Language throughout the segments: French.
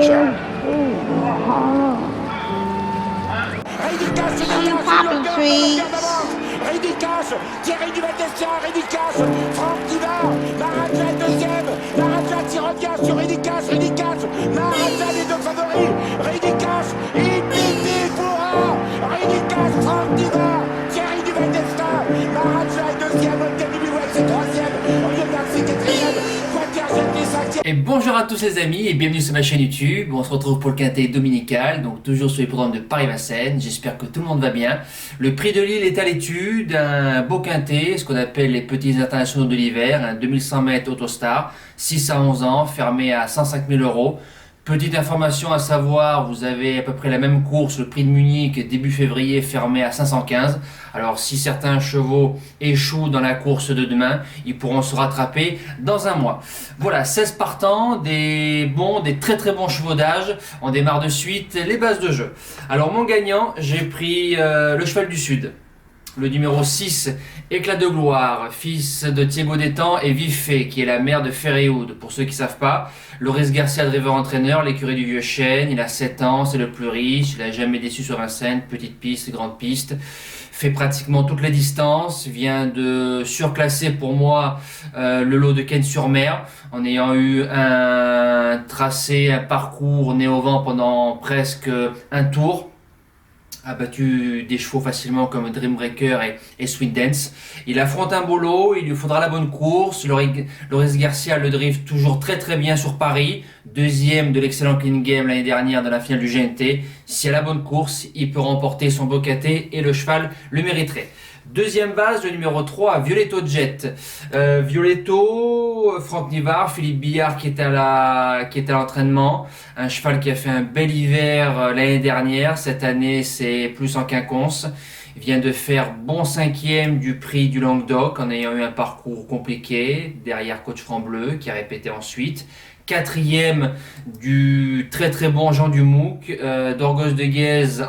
Poppy trees. Ridicache, Thierry Duval-Destia, Ridicache, Franck Diva, Maraja deuxième, Maraja qui revient sur Ridicache, Maraja les deux favoris, Ridicache, Ipiti Foura, Ridicache, Franck Diva, Thierry Duval-Destia, Maraja est deuxième, Olga Bilouette c'est troisième, Oriol Garcia quatrième, Quater Jetty cinquième. Et bonjour à tous les amis et bienvenue sur ma chaîne YouTube. On se retrouve pour le quintet dominical, donc toujours sur les programmes de Paris-Vincennes. J'espère que tout le monde va bien. Le prix de Lille est à l'étude, un beau quintet, ce qu'on appelle les petits internationaux de l'hiver, un 2100 mètres Autostar, 6 à 11 ans, fermé à 105 000 euros. Petite information à savoir, vous avez à peu près la même course, le prix de Munich, début février, fermé à 515. Alors si certains chevaux échouent dans la course de demain, ils pourront se rattraper dans un mois. Voilà, 16 partants, des très très bons chevaux d'âge. On démarre de suite les bases de jeu. Alors mon gagnant, j'ai pris le cheval du Sud. Le numéro 6, Éclat de gloire, fils de Thiego Détang et Vifé, qui est la mère de Ferréoud. Pour ceux qui ne savent pas, Loris Garcia, driver entraîneur, l'écurie du Vieux Chêne, il a 7 ans, c'est le plus riche, il n'a jamais déçu sur Vincennes, petite piste, grande piste, fait pratiquement toutes les distances, vient de surclasser pour moi le lot de Cannes-sur-Mer, en ayant eu un tracé, un parcours né au vent pendant presque un tour. A battu des chevaux facilement comme Dreambreaker et Sweet Dance. Il affronte un beau lot, il lui faudra la bonne course. Loris Garcia le drive toujours très très bien sur Paris. Deuxième de l'excellent Clean Game l'année dernière dans la finale du GNT. S'il a la bonne course, il peut remporter son beau quintet et le cheval le mériterait. Deuxième base, le numéro 3, Violetto Jet. Violetto, Franck Nivard, Philippe Billard qui est à l'entraînement. Un cheval qui a fait un bel hiver l'année dernière. Cette année, c'est plus en quinconce. Il vient de faire bon 5e du prix du Languedoc en ayant eu un parcours compliqué. Derrière Coach Franc-Bleu qui a répété ensuite. 4e du très très bon Jean Dumouc, d'Orgos de Guèze,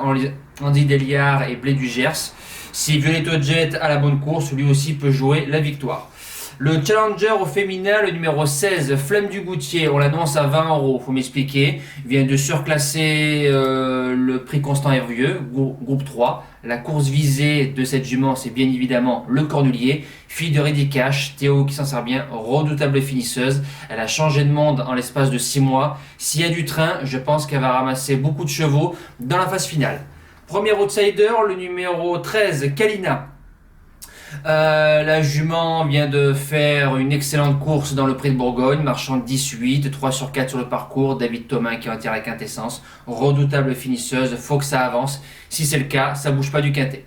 Andy Deliard et Blé du Gers. Si Violetto Jet a la bonne course, lui aussi peut jouer la victoire. Le challenger au féminin, le numéro 16, Flemme du Goutier, on l'annonce à 20 euros, faut m'expliquer. Il vient de surclasser le prix Constant Hervieux, groupe 3. La course visée de cette jument, c'est bien évidemment le Cornulier. Fille de Ridicache, Théo qui s'en sert bien, redoutable finisseuse. Elle a changé de monde en l'espace de 6 mois. S'il y a du train, je pense qu'elle va ramasser beaucoup de chevaux dans la phase finale. Premier outsider, le numéro 13, Kalina. La jument vient de faire une excellente course dans le prix de Bourgogne, marchant 18, 3 sur 4 sur le parcours. David Thomas qui en tire la quintessence, redoutable finisseuse, faut que ça avance. Si c'est le cas, ça bouge pas du quintet.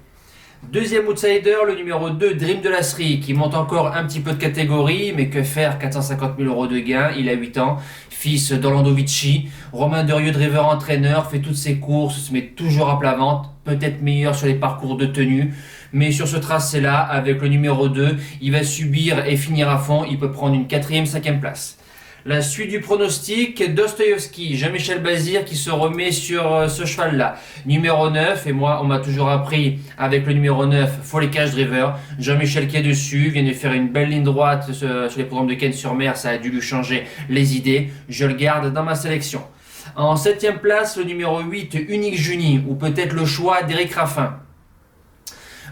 Deuxième outsider, le numéro 2, Dream de Lasserie, qui monte encore un petit peu de catégorie, mais que faire, 450 000 euros de gain, il a 8 ans, fils d'Orlando Vici, Romain Derieux, driver entraîneur, fait toutes ses courses, se met toujours à plat ventre, peut-être meilleur sur les parcours de tenue, mais sur ce tracé-là, avec le numéro 2, il va subir et finir à fond, il peut prendre une 4e, 5e place. La suite du pronostic, Dostoïevski, Jean-Michel Bazir qui se remet sur ce cheval-là. Numéro 9, et moi on m'a toujours appris avec le numéro 9, faut les cash driver. Jean-Michel qui est dessus, vient de faire une belle ligne droite sur les programmes de Cannes-sur-Mer, ça a dû lui changer les idées. Je le garde dans ma sélection. En 7e place, le numéro 8, Unique Juni, ou peut-être le choix d'Éric Raffin.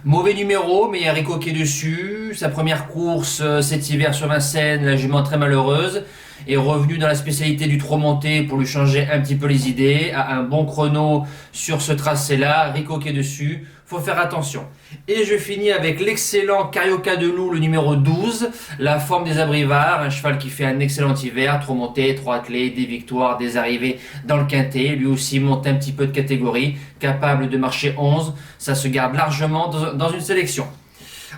Mauvais numéro, mais il y a Rico qui est dessus. Sa première course cet hiver sur Vincennes, la jument très malheureuse, est revenue dans la spécialité du trop monté pour lui changer un petit peu les idées. A un bon chrono sur ce tracé-là. Rico qui est dessus, faut faire attention. Et je finis avec l'excellent Carioca de Loup, le numéro 12, la forme des Abrivard, un cheval qui fait un excellent hiver, trop monté, 3 attelés, des victoires, des arrivées dans le quintet. Lui aussi monte un petit peu de catégorie, capable de marcher 11, ça se garde largement dans une sélection.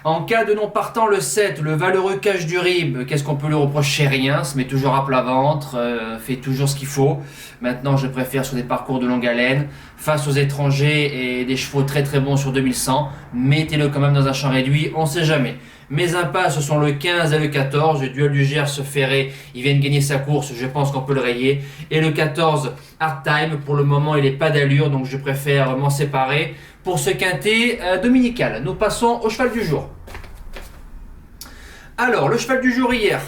En cas de non partant, le 7, le valeureux Cache du Rib, qu'est-ce qu'on peut lui reprocher? Rien, se met toujours à plat ventre, fait toujours ce qu'il faut. Maintenant, je préfère sur des parcours de longue haleine, face aux étrangers et des chevaux très très bons sur 2100. Mettez-le quand même dans un champ réduit, on sait jamais. Mes impasses sont le 15 et le 14, le duel du Gers Ferré, il vient de gagner sa course, je pense qu'on peut le rayer. Et le 14, Hard Time, pour le moment il n'est pas d'allure, donc je préfère m'en séparer. Pour ce quintet dominical, nous passons au cheval du jour. Alors, le cheval du jour hier,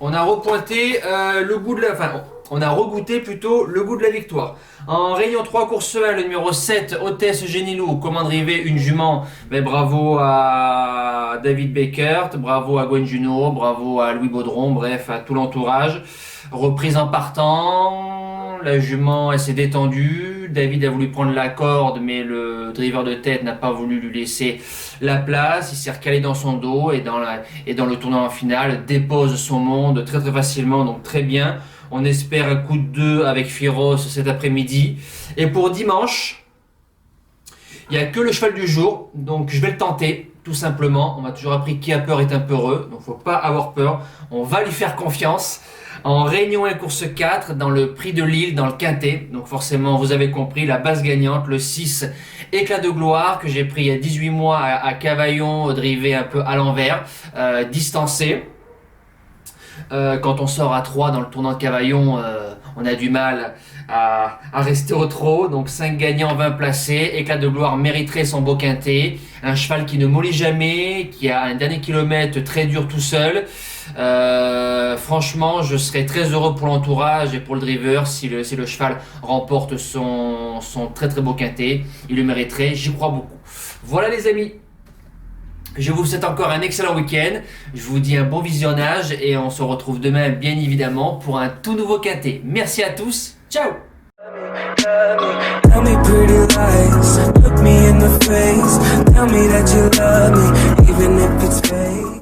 on a repointé le goût de la... Enfin, on a regoûté plutôt le goût de la victoire. En réunion 3 course 1, le numéro 7, Hôtesse Génilou, commande rivée, une jument. Mais bravo à David Beckert, bravo à Gwen Juno, bravo à Louis Baudron, bref, à tout l'entourage. Reprise en partant, la jument elle s'est détendue. David a voulu prendre la corde, mais le driver de tête n'a pas voulu lui laisser la place. Il s'est recalé dans son dos et dans le tournant final, dépose son monde très facilement, donc très bien. On espère un coup de 2 avec Firos cet après-midi. Et pour dimanche, il n'y a que le cheval du jour, donc je vais le tenter, tout simplement. On m'a toujours appris qui a peur est un peu heureux, donc il ne faut pas avoir peur. On va lui faire confiance. En Réunion 1 course 4, dans le prix de Lille, dans le Quintet. Donc forcément, vous avez compris, la base gagnante, le 6, Éclat de gloire, que j'ai pris il y a 18 mois à Cavaillon, drivé un peu à l'envers, distancé. Quand on sort à 3 dans le tournant de Cavaillon, on a du mal à rester au trot. Donc 5 gagnants, 20 placés. Éclat de gloire mériterait son beau quintet. Un cheval qui ne mollit jamais, qui a un dernier kilomètre très dur tout seul. Franchement, je serais très heureux pour l'entourage et pour le driver si le cheval remporte son très beau quintet. Il le mériterait, j'y crois beaucoup. Voilà les amis. Je vous souhaite encore un excellent week-end. Je vous dis un bon visionnage et on se retrouve demain bien évidemment pour un tout nouveau quintet. Merci à tous. Ciao. Tell me pretty lies, look me in the face. Tell me that you love me, even if it's fake.